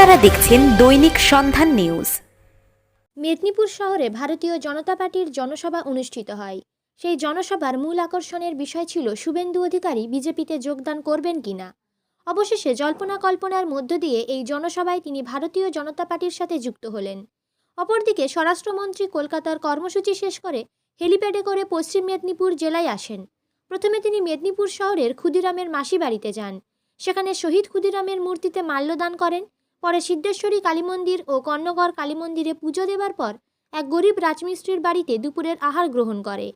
আপনারা দেখছেন দৈনিক সন্ধান নিউজ। মেদিনীপুর শহরে ভারতীয় জনতা পার্টির জনসভা অনুষ্ঠিত হয়। সেই জনসভার মূল আকর্ষণের বিষয় ছিল শুভেন্দু অধিকারী বিজেপিতে যোগদান করবেন কিনা। অবশেষে জল্পনা কল্পনার মধ্য দিয়ে এই জনসভায় তিনি ভারতীয় জনতা পার্টির সাথে যুক্ত হলেন। অপরদিকে স্বরাষ্ট্রমন্ত্রী কলকাতার কর্মসূচি শেষ করে হেলিপ্যাডে করে পশ্চিম মেদিনীপুর জেলায় আসেন। প্রথমে তিনি মেদিনীপুর শহরের ক্ষুদিরামের মাসি বাড়িতে যান। সেখানে শহীদ ক্ষুদিরামের মূর্তিতে মাল্যদান করেন। পরে সিদ্ধেশ্বরী কালী মন্দির ও কর্ণগড় কালী মন্দিরে পুজো দেবার পর এক গরিব রাজমিস্ত্রির বাড়িতে দুপুরের আহার গ্রহণ করে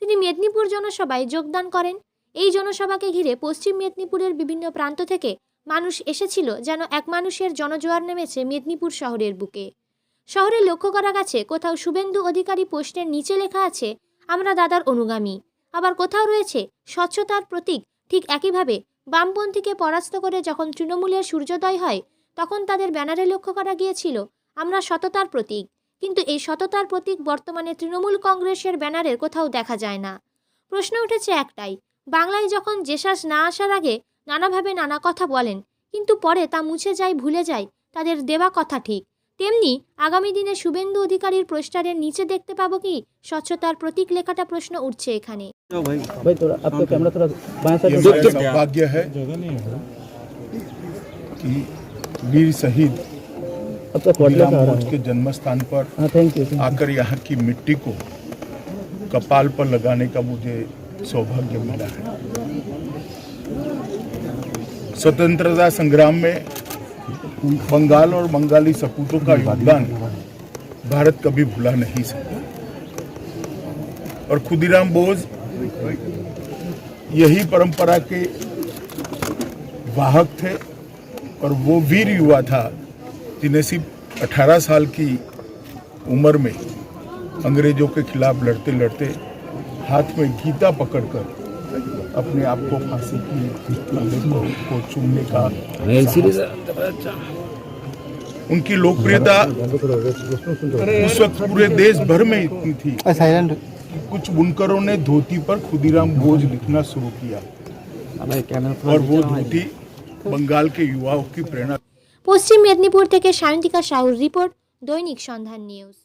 তিনি মেদিনীপুর জনসভায় যোগদান করেন। এই জনসভাকে ঘিরে পশ্চিম মেদিনীপুরের বিভিন্ন প্রান্ত থেকে মানুষ এসেছিল, যেন এক মানুষের জনজোয়ার নেমেছে মেদিনীপুর শহরের বুকে। শহরে লক্ষ্য করা গেছে কোথাও শুভেন্দু অধিকারী পোস্টের নিচে লেখা আছে আমরা দাদার অনুগামী, আবার কোথাও রয়েছে স্বচ্ছতার প্রতীক। ঠিক একইভাবে বামপন্থীকে পরাস্ত করে যখন তৃণমূলের সূর্যোদয় হয় তখন তাদের ব্যানারে লক্ষ্য করা গিয়েছিল আমরা সততার প্রতীক, কিন্তু এই সততার প্রতীক বর্তমানে তৃণমূল কংগ্রেসের ব্যানারের কোথাও দেখা যায় না। প্রশ্ন উঠেছে একটাই, বাংলায় যখন জেসাস না আসার আগে নানাভাবে নানা কথা বলেন, কিন্তু পরে তা মুছে যায়, ভুলে যায় তাদের দেওয়া কথা ঠিক, তেমনি আগামী দিনে শুভেন্দু অধিকারীর পোস্টারের নিচে দেখতে পাবো কি স্বচ্ছতার প্রতীক লেখাটা? প্রশ্ন উঠছে এখানে। भाग्य है कि वीर शहीद खुदीराम बोस के जन्म स्थान पर आकर यहाँ की मिट्टी को कपाल पर लगाने का मुझे सौभाग्य मिला है। स्वतंत्रता संग्राम में बंगाल और बंगाली सपूतों का योगदान भारत कभी भुला नहीं सकता और खुदीराम बोस यही परंपरा के वाहक थे और वो वीर युवा था जिन्हें सिर्फ 18 साल की उम्र में अंग्रेजों के खिलाफ लड़ते लड़ते हाथ में गीता पकड़कर अपने आप को फांसी की को चूमने का उनकी लोकप्रियता उस वक्त पूरे देश भर में इतनी थी, कुछ बुनकरों ने धोती पर खुदीराम बोस लिखना शुरू किया और वो धोती बंगाल के युवाओं की प्रेरणा। পশ্চিম মেদিনীপুর থেকে সায়ন্তিকা সাহুর রিপোর্ট, দৈনিক সন্ধান নিউজ।